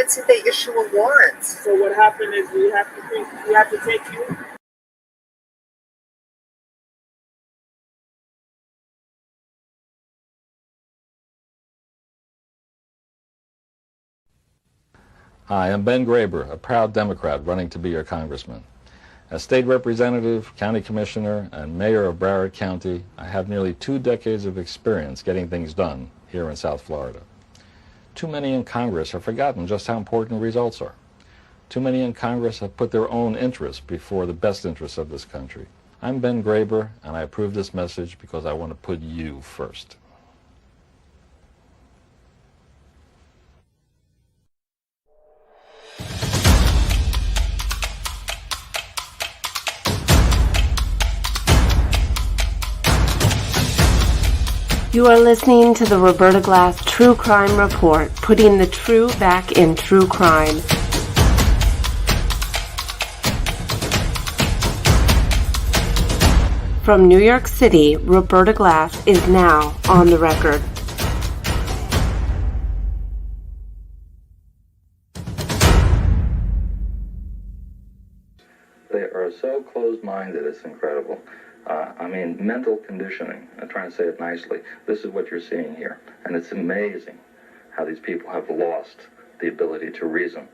until they issue a warrant. So what happened is we have to take you. Hi, I'm Ben Graber, a proud Democrat running to be your congressman. As state representative, county commissioner, and mayor of Broward County, I have nearly 2 decades of experience getting things done here in South Florida. Too many in Congress have forgotten just how important results are. Too many in Congress have put their own interests before the best interests of this country. I'm Ben Graber, and I approve this message because I want to put you first. You are listening to the Roberta Glass True Crime Report, putting the true back in true crime. From New York City, Roberta Glass is now on the record. They are so closed-minded, it's incredible. Mental conditioning, I'm trying to say it nicely. This is what you're seeing here. And it's amazing how these people have lost the ability to reason.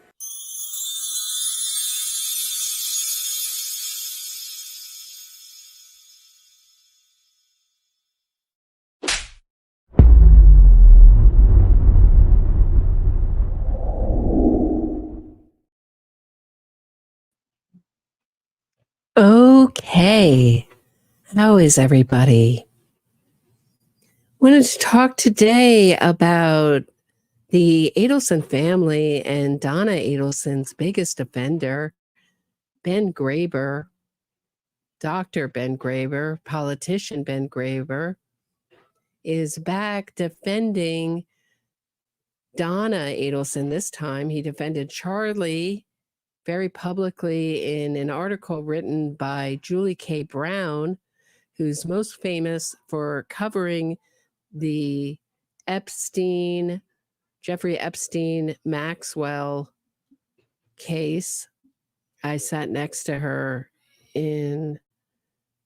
Okay. How is everybody? Wanted to talk today about the Adelson family and Donna Adelson's biggest offender, Ben Graber, Dr. Ben Graber, politician Ben Graber, is back defending Donna Adelson. This time he defended Charlie very publicly in an article written by Julie K. Brown, who's most famous for covering the Jeffrey Epstein Maxwell case. I sat next to her in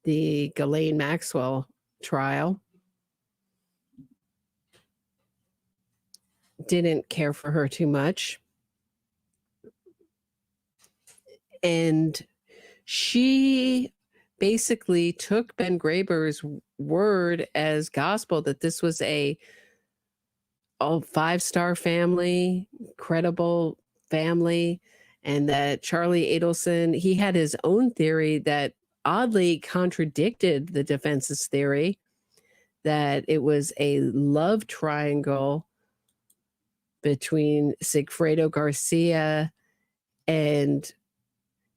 the Ghislaine Maxwell trial. Didn't care for her too much. And she basically took Ben Graber's word as gospel that this was a 5-star family, credible family, and that Charlie Adelson, he had his own theory that oddly contradicted the defense's theory, that it was a love triangle between Sigfredo Garcia and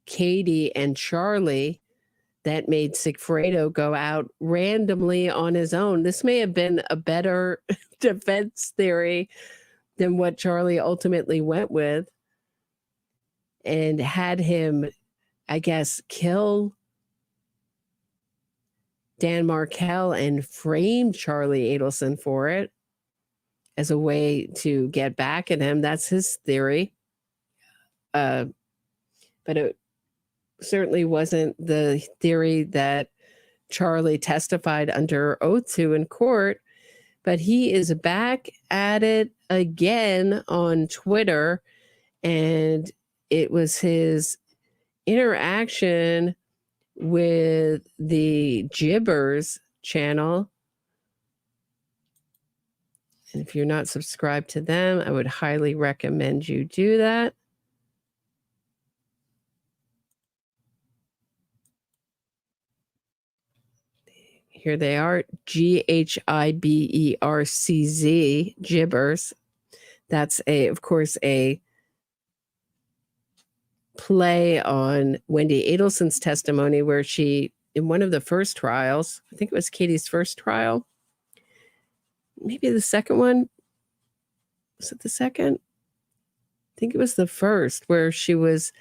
Katie and Charlie that made Sigfredo go out randomly on his own. This may have been a better defense theory than what Charlie ultimately went with, and had him, I guess, kill Dan Markel and frame Charlie Adelson for it as a way to get back at him. That's his theory. But it certainly wasn't the theory that Charlie testified under oath to in court. But he is back at it again on Twitter, and it was his interaction with the Gibbers channel. And if you're not subscribed to them, I would highly recommend you do that. Here they are, Ghibercz, Gibbers. That's of course, a play on Wendy Adelson's testimony where she, in one of the first trials, I think it was Katie's first trial, maybe the second one. Was it the second? I think it was the first where she was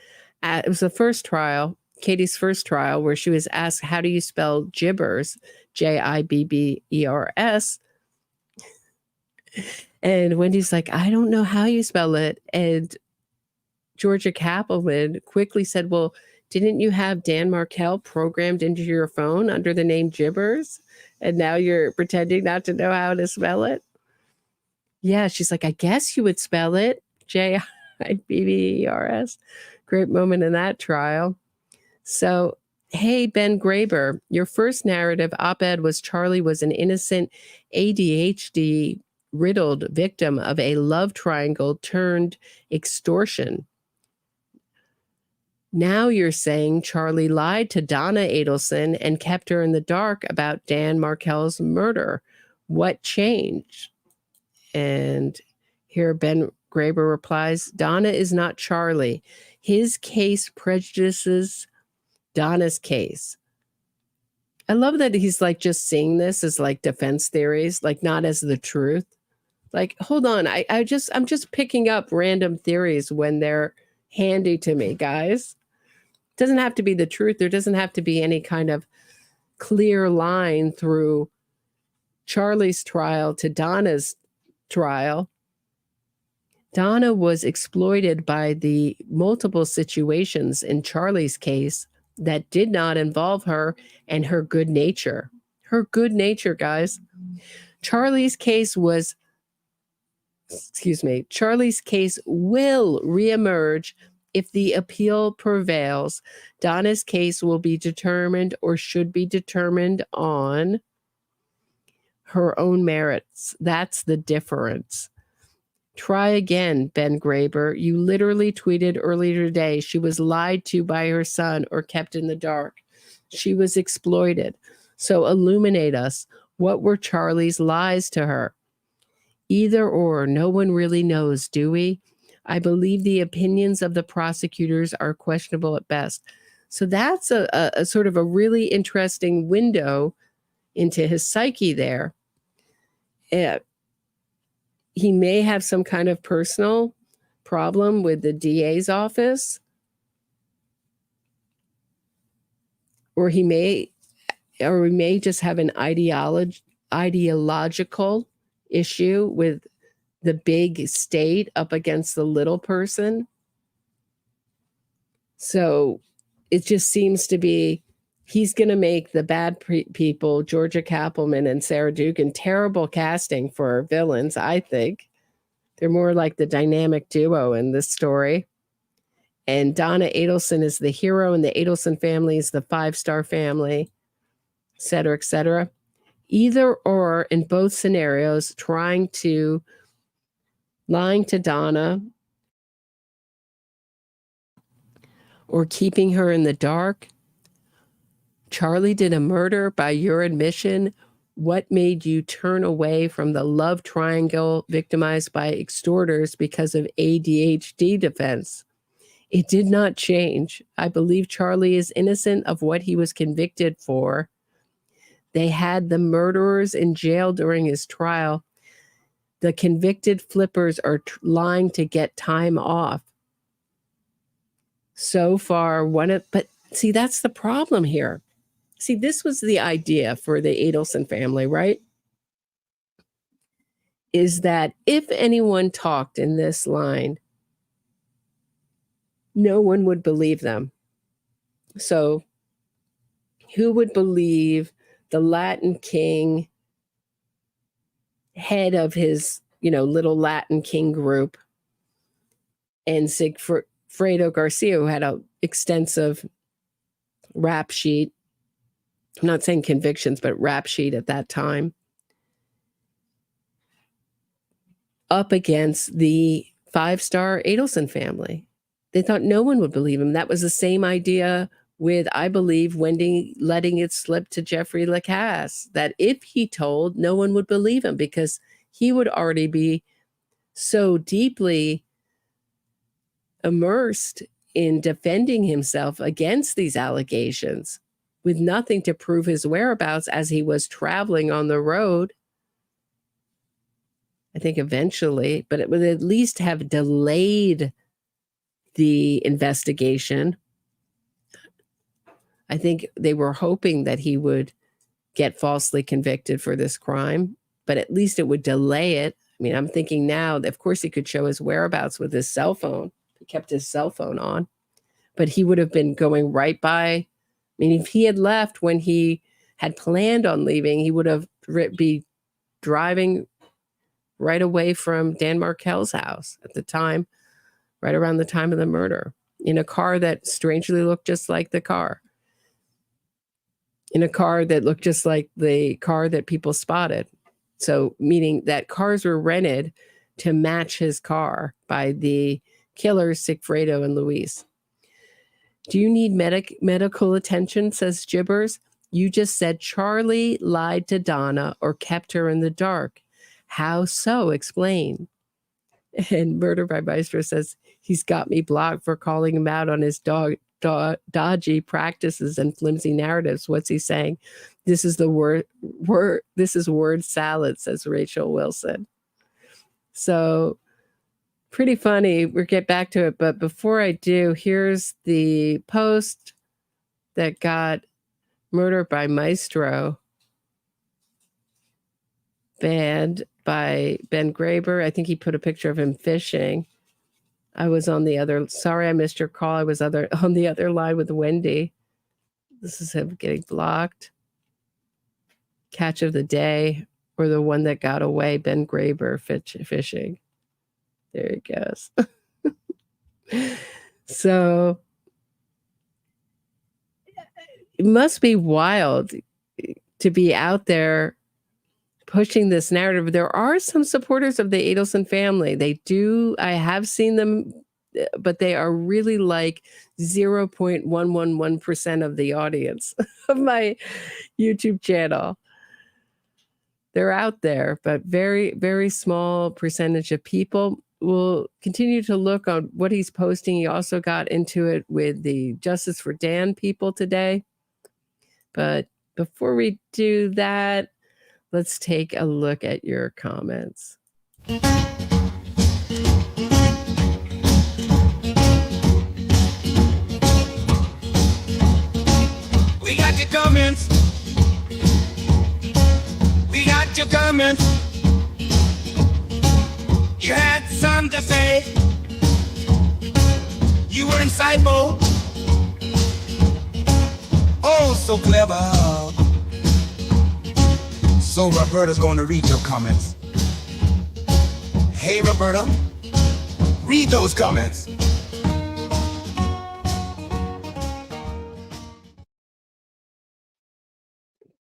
it was the first trial, Katie's first trial, where she was asked, how do you spell Gibbers? Jibbers. And Wendy's like, I don't know how you spell it. And Georgia Cappleman quickly said, well, didn't you have Dan Markel programmed into your phone under the name Jibbers? And now you're pretending not to know how to spell it? Yeah, she's like, I guess you would spell it Jibbers. Great moment in that trial. So, hey, Ben Graber, your first narrative op-ed was Charlie was an innocent ADHD riddled victim of a love triangle turned extortion. Now you're saying Charlie lied to Donna Adelson and kept her in the dark about Dan Markel's murder. What changed? And here Ben Graber replies, Donna is not Charlie. His case prejudices Donna's case. I love that he's like just seeing this as like defense theories, like not as the truth. Like, hold on, I'm just picking up random theories when they're handy to me, guys. It doesn't have to be the truth. There doesn't have to be any kind of clear line through Charlie's trial to Donna's trial. Donna was exploited by the multiple situations in Charlie's case that did not involve her and her good nature. Her good nature, guys. Charlie's case will reemerge if the appeal prevails. Donna's case will be determined or should be determined on her own merits. That's the difference. Try again, Ben Graber. You literally tweeted earlier today she was lied to by her son or kept in the dark. She was exploited. So illuminate us. What were Charlie's lies to her? Either or, no one really knows, do we? I believe the opinions of the prosecutors are questionable at best. So that's a sort of a really interesting window into his psyche there. He may have some kind of personal problem with the DA's office, or we may just have an ideological issue with the big state up against the little person. So it just seems to be he's going to make the bad people, Georgia Cappleman and Sarah Dugan, terrible casting for villains, I think. They're more like the dynamic duo in this story. And Donna Adelson is the hero, and the Adelson family is the five-star family, et cetera, et cetera. Either or, in both scenarios, lying to Donna or keeping her in the dark. Charlie did a murder by your admission. What made you turn away from the love triangle victimized by extorters because of ADHD defense? It did not change. I believe Charlie is innocent of what he was convicted for. They had the murderers in jail during his trial. The convicted flippers are lying to get time off. So far, but see, that's the problem here. See, this was the idea for the Adelson family, right? Is that if anyone talked in this line, no one would believe them. So who would believe the Latin king, head of his, little Latin king group, and Sigfredo Garcia, who had an extensive rap sheet? I'm not saying convictions, but rap sheet at that time, up against the five-star Adelson family. They thought no one would believe him. That was the same idea with, I believe, Wendy letting it slip to Jeffrey Lacasse, that if he told, no one would believe him because he would already be so deeply immersed in defending himself against these allegations with nothing to prove his whereabouts as he was traveling on the road. I think eventually, but it would at least have delayed the investigation. I think they were hoping that he would get falsely convicted for this crime, but at least it would delay it. I mean, I'm thinking now that, of course, he could show his whereabouts with his cell phone. He kept his cell phone on, but he would have been going right by. I mean, if he had left when he had planned on leaving, he would have be driving right away from Dan Markel's house at the time, right around the time of the murder, in a car that strangely looked just like the car. In a car that looked just like the car that people spotted. So, meaning that cars were rented to match his car by the killers, Sigfredo and Luis. Do you need medical attention, says Gibbers. You just said Charlie lied to Donna or kept her in the dark. How so? Explain. And Murder by Maestro says, he's got me blocked for calling him out on his dodgy practices and flimsy narratives. What's he saying? This is the word this is word salad, says Rachel Wilson. So pretty funny. We'll get back to it. But before I do, here's the post that got Murder by Maestro banned by Ben Graber. I think he put a picture of him fishing. I was on the other, sorry I missed your call. I was on the other line with Wendy. This is him getting blocked. Catch of the day, or the one that got away, Ben Graber fishing. There he goes. So it must be wild to be out there pushing this narrative. There are some supporters of the Adelson family. I have seen them, but they are really like 0.111% of the audience of my YouTube channel. They're out there, but very, very small percentage of people. Will continue to look on what he's posting. He also got into it with the Justice for Dan people today. But before we do that, let's take a look at your comments. We got your comments. We got your comments. You had something to say. You were insightful. Oh, so clever. So Roberta's going to read your comments. Hey, Roberta, read those comments.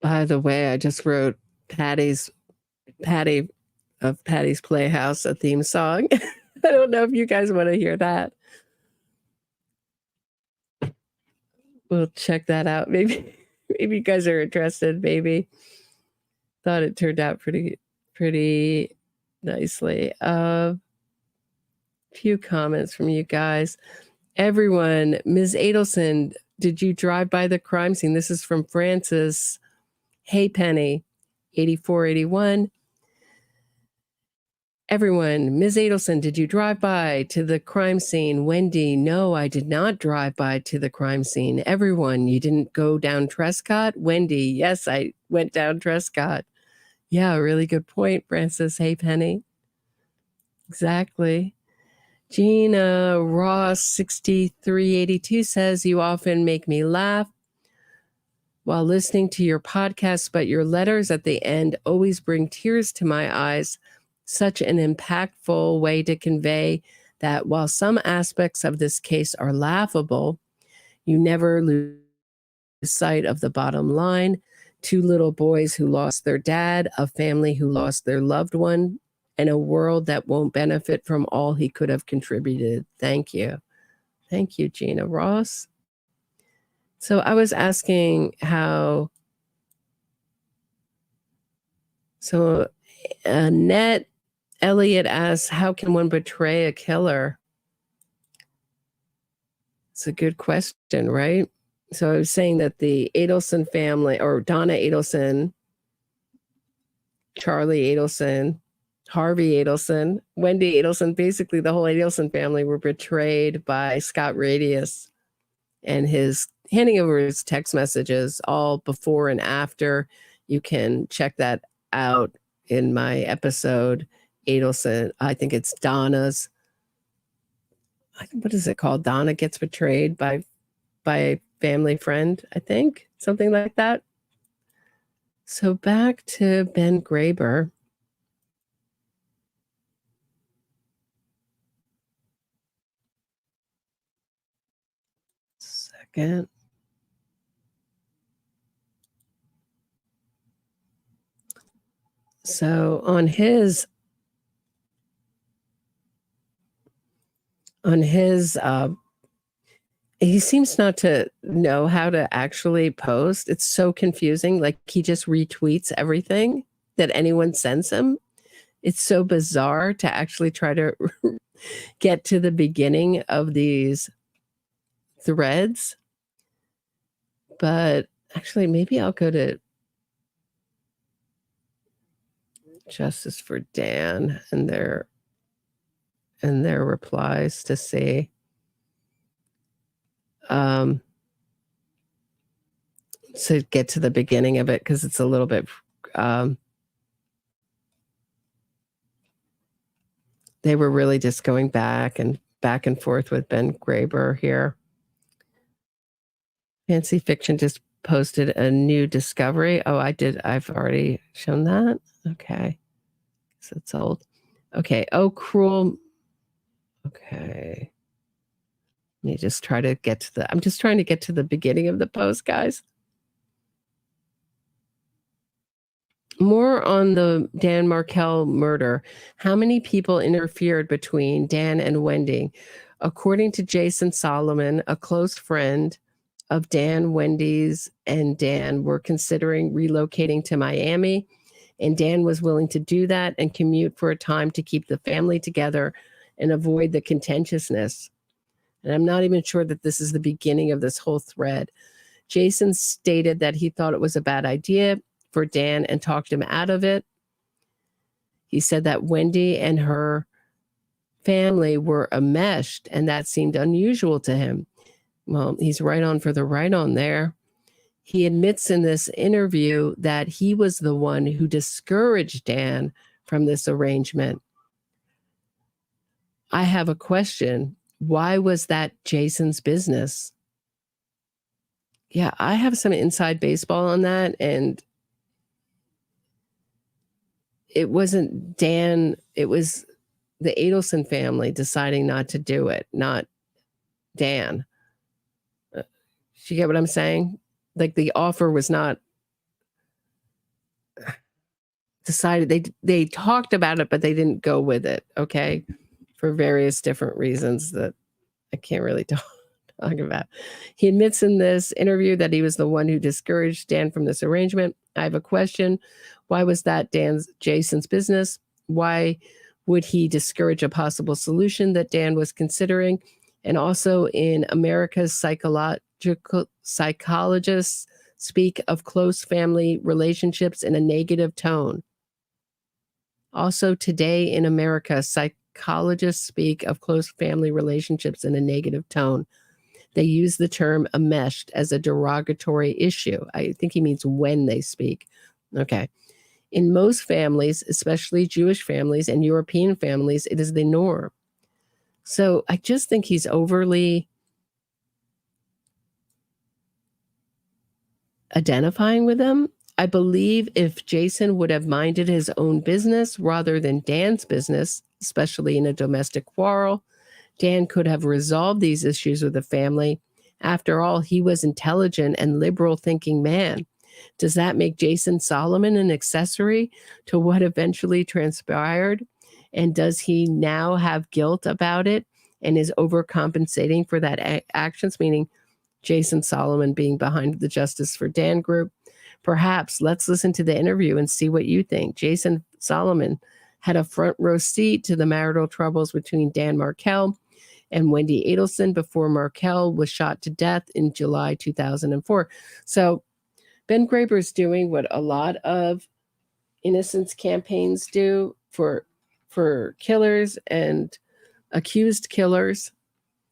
By the way, I just wrote Patty of Patty's Playhouse, a theme song. I don't know if you guys want to hear that. We'll check that out. Maybe you guys are interested. Maybe. Thought it turned out pretty nicely. Few comments from you guys. Everyone, Ms. Adelson, did you drive by the crime scene? This is from Francis. Hey, Penni, 8481. Everyone, Ms. Adelson, did you drive by to the crime scene? Wendy, no, I did not drive by to the crime scene. Everyone, you didn't go down Trescott? Wendy, yes, I went down Trescott. Yeah, really good point, Francis. Hey, Penni. Exactly. Gina Ross, 6382 says, you often make me laugh while listening to your podcast, but your letters at the end always bring tears to my eyes. Such an impactful way to convey that while some aspects of this case are laughable, you never lose sight of the bottom line. 2 little boys who lost their dad, a family who lost their loved one, and a world that won't benefit from all he could have contributed. Thank you. Thank you, Gina Ross. So I was asking how, so Annette Elliott asks, how can one betray a killer? It's a good question, right? So I was saying that the Adelson family, or Donna Adelson, Charlie Adelson, Harvey Adelson, Wendy Adelson, basically the whole Adelson family were betrayed by Scott Radius and his handing over his text messages all before and after. You can check that out in my episode, Adelson. I think it's Donna's what is it called? Donna gets betrayed by a family friend, I think, something like that. So back to Ben Graber. Second. So on his he seems not to know how to actually post. It's so confusing. Like he just retweets everything that anyone sends him. It's so bizarre to actually try to get to the beginning of these threads. But actually, maybe I'll go to Justice for Dan and their replies to see. To get to the beginning of it, because it's a little bit they were really just going back and forth with Ben Graber here. Fancy Fiction just posted a new discovery. Oh, I've already shown that. Okay. So it's old. Okay. Oh, cruel. Okay. Let me just try to get to I'm just trying to get to the beginning of the post, guys. More on the Dan Markel murder. How many people interfered between Dan and Wendy? According to Jason Solomon, a close friend of Dan, Wendy's, and Dan were considering relocating to Miami, and Dan was willing to do that and commute for a time to keep the family together and avoid the contentiousness. And I'm not even sure that this is the beginning of this whole thread. Jason stated that he thought it was a bad idea for Dan and talked him out of it. He said that Wendy and her family were enmeshed, and that seemed unusual to him. Well, he's right on for the right on there. He admits in this interview that he was the one who discouraged Dan from this arrangement. I have a question. Why was that Jason's business? Yeah, I have some inside baseball on that, and it wasn't Dan, it was the Adelson family deciding not to do it, not Dan. You get what I'm saying? Like the offer was not decided. They talked about it, but they didn't go with it, okay? For various different reasons that I can't really talk about. He admits in this interview that he was the one who discouraged Dan from this arrangement. I have a question. Why was that Jason's business? Why would he discourage a possible solution that Dan was considering? And also in America's psychologists speak of close family relationships in a negative tone. Also today in America, psychologists speak of close family relationships in a negative tone. They use the term enmeshed as a derogatory issue. I think he means when they speak. Okay. In most families, especially Jewish families and European families, it is the norm. So I just think he's overly identifying with them. I believe if Jason would have minded his own business rather than Dan's business, especially in a domestic quarrel, Dan could have resolved these issues with the family. After all, he was an intelligent and liberal thinking man. Does that make Jason Solomon an accessory to what eventually transpired? And does he now have guilt about it and is overcompensating for that actions, meaning Jason Solomon being behind the Justice for Dan group? Perhaps. Let's listen to the interview and see what you think. Jason Solomon had a front row seat to the marital troubles between Dan Markel and Wendy Adelson before Markel was shot to death in July 2004. So Ben Graber is doing what a lot of innocence campaigns do for killers and accused killers,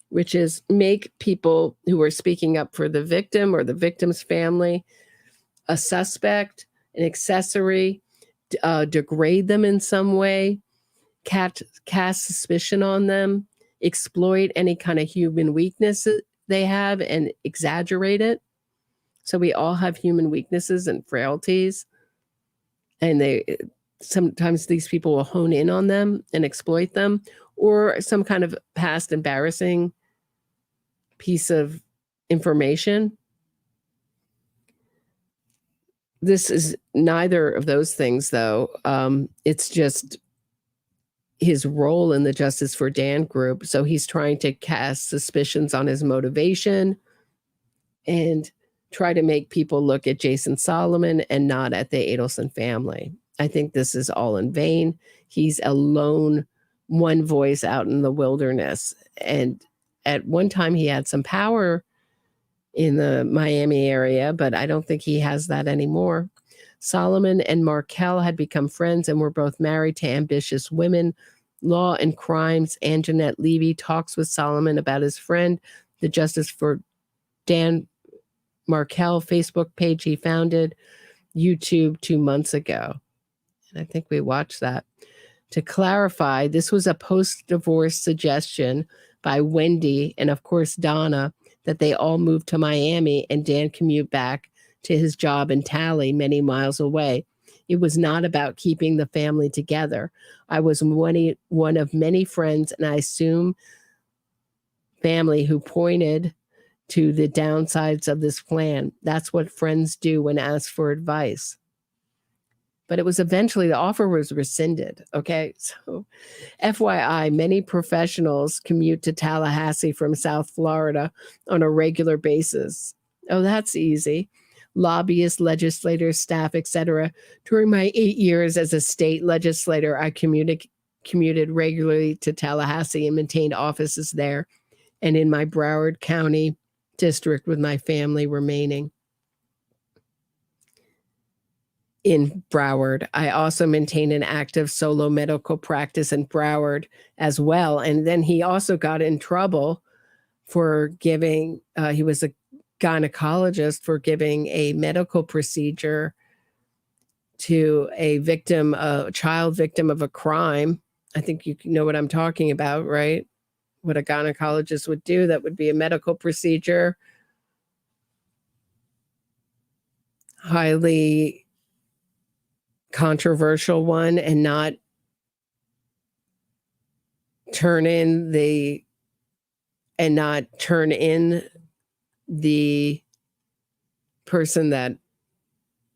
which is make people who are speaking up for the victim or the victim's family a suspect, an accessory, degrade them in some way, cast suspicion on them, exploit any kind of human weakness they have and exaggerate it. So we all have human weaknesses and frailties. And sometimes these people will hone in on them and exploit them, or some kind of past embarrassing piece of information. This is neither of those things, though. It's just his role in the Justice for Dan group. So he's trying to cast suspicions on his motivation and try to make people look at Jason Solomon and not at the Adelson family. I think this is all in vain. He's a lone one voice out in the wilderness. And at one time he had some power in the Miami area, but I don't think he has that anymore. Solomon and Markel had become friends and were both married to ambitious women. Law and Crimes, Anjanette Levy talks with Solomon about his friend, the Justice for Dan Markel Facebook page he founded, YouTube 2 months ago. And I think we watched that. To clarify, this was a post-divorce suggestion by Wendy and, of course, Donna, that they all move to Miami and Dan commute back to his job in Tally, many miles away. It was not about keeping the family together. I was one of many friends, and I assume family, who pointed to the downsides of this plan. That's what friends do when asked for advice. But it was eventually, the offer was rescinded. Okay, so FYI, many professionals commute to Tallahassee from South Florida on a regular basis. Oh, that's easy. Lobbyists, legislators, staff, etc. During my 8 years as a state legislator, I commuted regularly to Tallahassee and maintained offices there and in my Broward County district, with my family remaining in Broward. I also maintained an active solo medical practice in Broward as well. And then he also got in trouble for giving, he was a gynecologist, for giving a medical procedure to a victim, a child victim of a crime. I think you know what I'm talking about, right? What a gynecologist would do. That would be a medical procedure. Highly controversial one, and not turn in the person that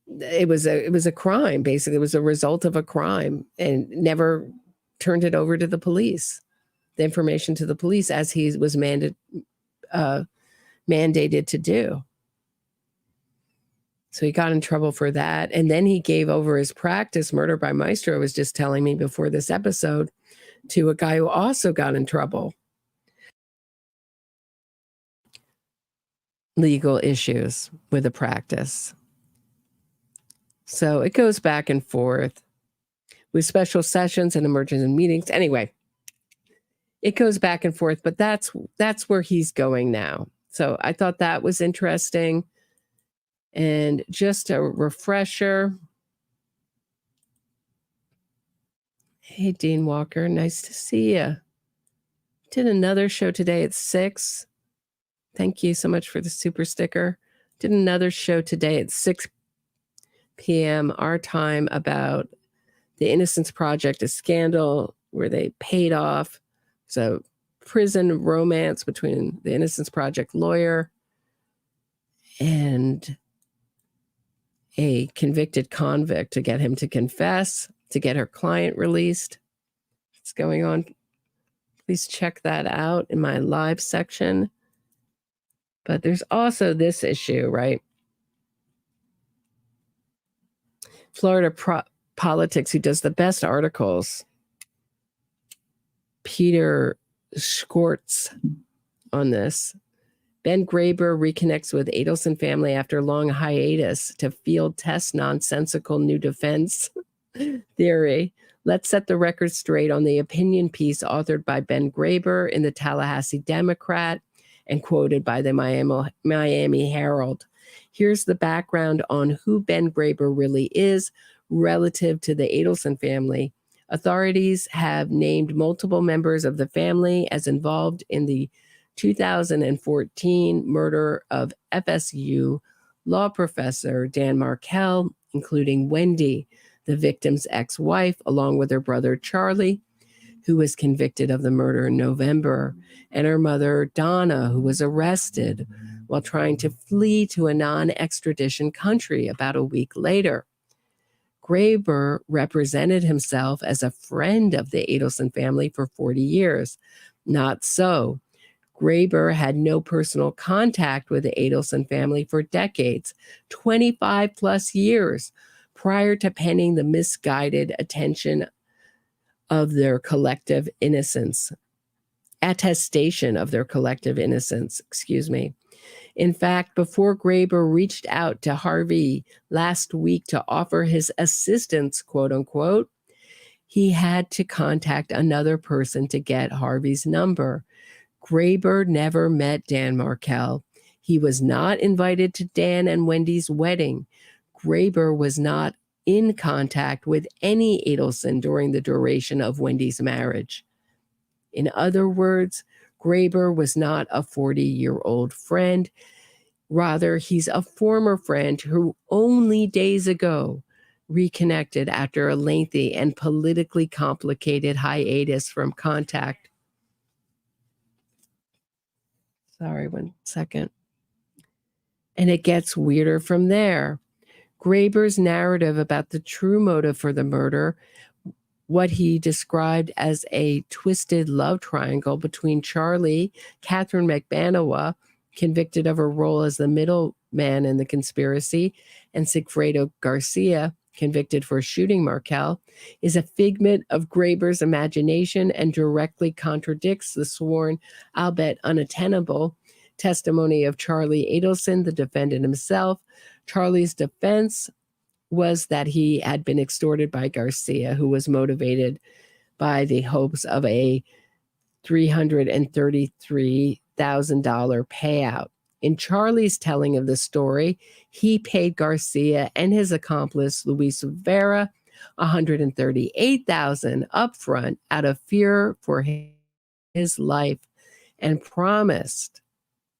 it was a crime. Basically, it was a result of a crime, and never turned it over to the police, the information to the police, as he was mandated to do. So he got in trouble for that. And then he gave over his practice, Murder by Maestro was just telling me before this episode, to a guy who also got in trouble. Legal issues with the practice. So it goes back and forth with special sessions and emergency meetings. Anyway, it goes back and forth, but that's where he's going now. So I thought that was interesting. And just a refresher. Hey, Dean Walker, nice to see you. Did another show today at 6. Thank you so much for the super sticker. Did another show today at 6 p.m. our time about the Innocence Project, a scandal where they paid off. So prison romance between the Innocence Project lawyer and a convicted convict to get him to confess, to get her client released. What's going on? Please check that out in my live section. But there's also this issue, right? Florida Politics, who does the best articles, Peter Schwartz, on this. Ben Graber reconnects with Adelson family after long hiatus to field test nonsensical new defense theory. Let's set the record straight on the opinion piece authored by Ben Graber in the Tallahassee Democrat and quoted by the Miami Herald. Here's the background on who Ben Graber really is relative to the Adelson family. Authorities have named multiple members of the family as involved in the 2014 murder of FSU law professor Dan Markel, including Wendy, the victim's ex-wife, along with her brother Charlie, who was convicted of the murder in November, and her mother Donna, who was arrested while trying to flee to a non-extradition country about a week later. Graber represented himself as a friend of the Adelson family for 40 years. Not so. Graber had no personal contact with the Adelson family for decades, 25 plus years, prior to penning the misguided attention of their collective innocence, attestation of their collective innocence, excuse me. In fact, before Graber reached out to Harvey last week to offer his assistance, quote unquote, he had to contact another person to get Harvey's number. Graber never met Dan Markel. He was not invited to Dan and Wendy's wedding. Graber was not in contact with any Adelson during the duration of Wendy's marriage. In other words, Graber was not a 40-year-old friend. Rather, he's a former friend who only days ago reconnected after a lengthy and politically complicated hiatus from contact. Sorry, 1 second. And it gets weirder from there. Graber's narrative about the true motive for the murder, what he described as a twisted love triangle between Charlie, Catherine McBanawa, convicted of her role as the middleman in the conspiracy, and Sigfredo Garcia, convicted for shooting Markel, is a figment of Graber's imagination and directly contradicts the sworn, albeit unattainable, testimony of Charlie Adelson, the defendant himself. Charlie's defense was that he had been extorted by Garcia, who was motivated by the hopes of a $333,000 payout. In Charlie's telling of the story, he paid Garcia and his accomplice, Luis Rivera, $138,000 upfront out of fear for his life and promised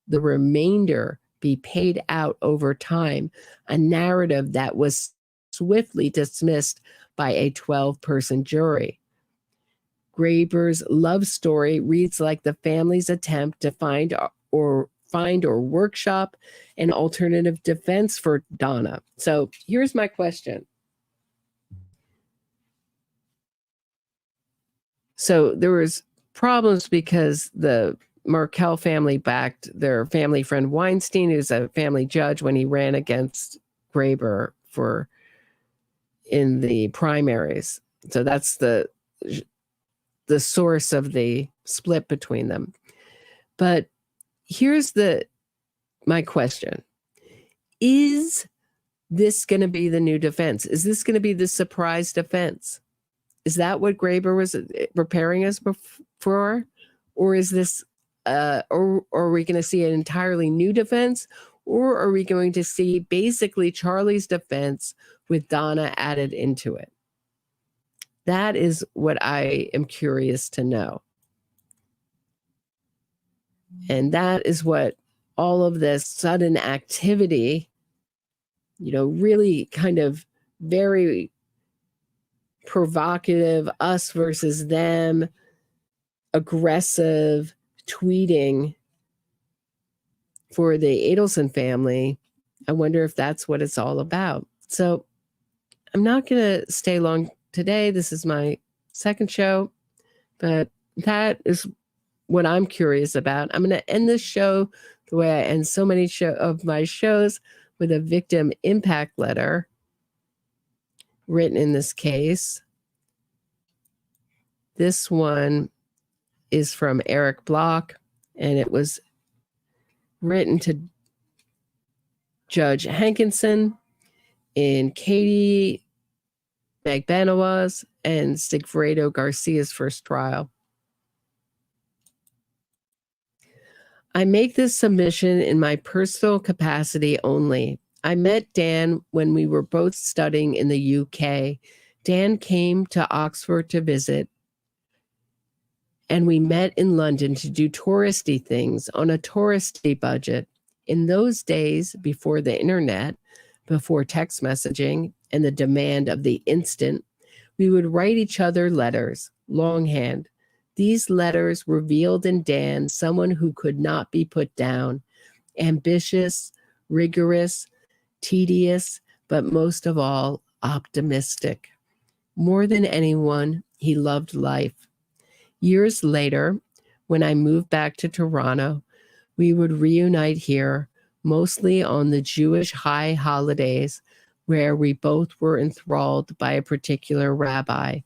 the remainder be paid out over time, a narrative that was swiftly dismissed by a 12-person jury. Graber's love story reads like the family's attempt to find or workshop an alternative defense for Donna. So here's my question. So there was problems because the Markel family backed their family friend Weinstein, who's a family judge, when he ran against Graber in the primaries. So that's the source of the split between them. But here's my question. Is this going to be the new defense? Is this going to be the surprise defense? Is that what Graber was preparing us for? Or is this, or are we going to see an entirely new defense? Or are we going to see basically Charlie's defense with Donna added into it? That is what I am curious to know. And that is what all of this sudden activity, really kind of very provocative, us versus them, aggressive tweeting for the Adelson family. I wonder if that's what it's all about. So I'm not going to stay long today. This is my second show, but that is what I'm curious about. I'm going to end this show the way I end so many of my shows, with a victim impact letter written in this case. This one is from Eric Block, and it was written to Judge Hankinson in Katie Magbanawa's and Sigfredo Garcia's first trial. I make this submission in my personal capacity only. I met Dan when we were both studying in the UK Dan came to Oxford to visit, and we met in London to do touristy things on a touristy budget. In those days, before the internet, before text messaging, and the demand of the instant, we would write each other letters, longhand. These letters revealed in Dan someone who could not be put down, ambitious, rigorous, tedious, but most of all, optimistic. More than anyone, he loved life. Years later, when I moved back to Toronto, we would reunite here, mostly on the Jewish high holidays, where we both were enthralled by a particular rabbi.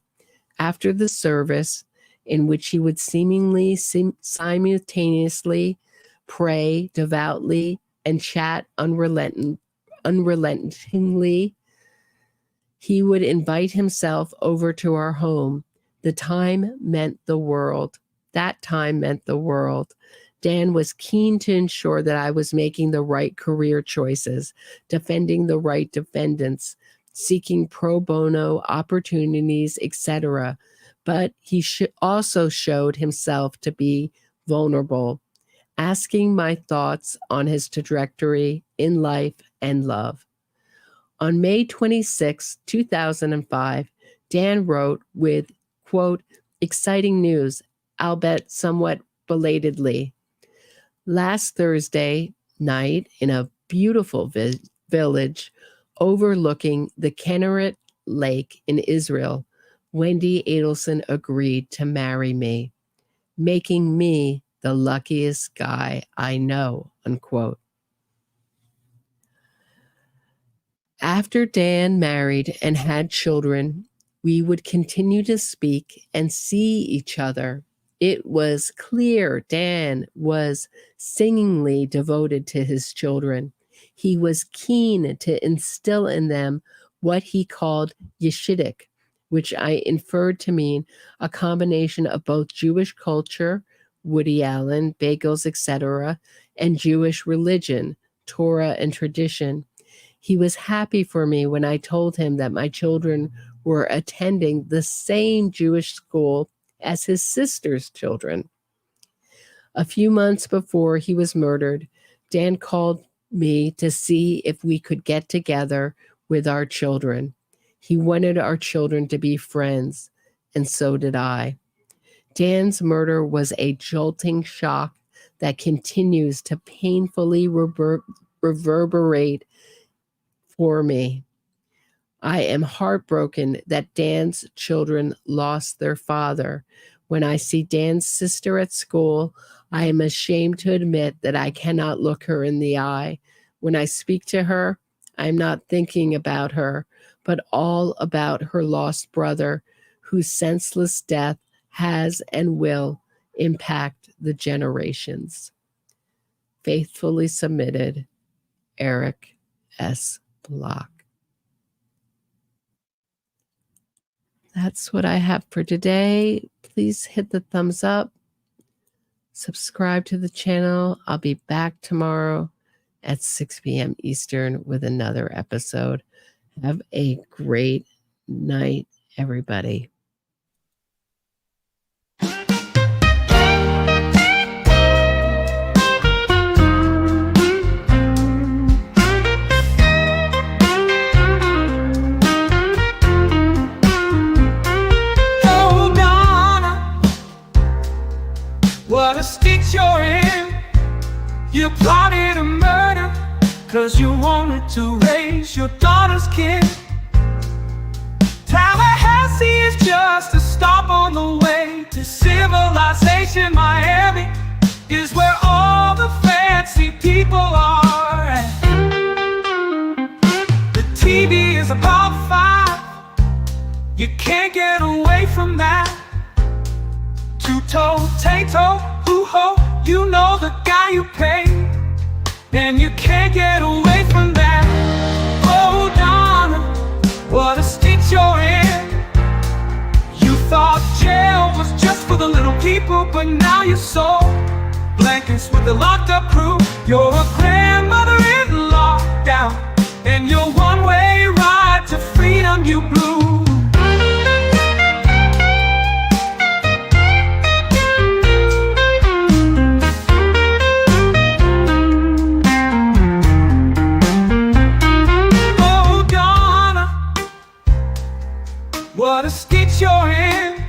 After the service, in which he would seemingly simultaneously pray devoutly and chat unrelentingly, he would invite himself over to our home. The time meant the world. That time meant the world. Dan was keen to ensure that I was making the right career choices, defending the right defendants, seeking pro bono opportunities, etc. But he also showed himself to be vulnerable, asking my thoughts on his trajectory in life and love. On May 26, 2005, Dan wrote with, quote, exciting news, albeit somewhat belatedly. Last Thursday night, in a beautiful village overlooking the Kinneret Lake in Israel, Wendy Adelson agreed to marry me, making me the luckiest guy I know, unquote. After Dan married and had children, we would continue to speak and see each other. It was clear Dan was singingly devoted to his children. He was keen to instill in them what he called Yeshidic, which I inferred to mean a combination of both Jewish culture, Woody Allen, bagels, etc., and Jewish religion, Torah and tradition. He was happy for me when I told him that my children were attending the same Jewish school as his sister's children. A few months before he was murdered, Dan called me to see if we could get together with our children. He wanted our children to be friends, and so did I. Dan's murder was a jolting shock that continues to painfully reverberate for me. I am heartbroken that Dan's children lost their father. When I see Dan's sister at school, I am ashamed to admit that I cannot look her in the eye. When I speak to her, I'm not thinking about her, but all about her lost brother, whose senseless death has and will impact the generations. Faithfully submitted, Eric S. Block. That's what I have for today. Please hit the thumbs up. Subscribe to the channel. I'll be back tomorrow at 6 p.m. Eastern with another episode. Have a great night, everybody. What a stitch you're in. You plotted a murder 'cause you wanted to raise your daughter's kid. Tallahassee is just a stop on the way to civilization. Miami is where all the fancy people are at. The TV is a Power 5. You can't get away from that. Two-toe, tay-toe, hoo-ho, you know the guy you pay, and you can't get away from that. Oh, Donna, what a stitch you're in. You thought jail was just for the little people, but now you're so blankets with the locked-up crew. You're a grandmother in lockdown, and your one-way ride to freedom you blew. what a stitch you're in.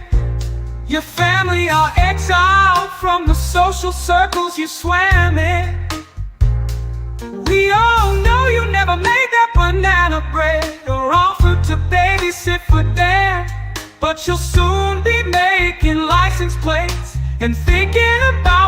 Your family are exiled from the social circles you swam in. We all know you never made that banana bread or offered to babysit for Dan, but you'll soon be making license plates and thinking about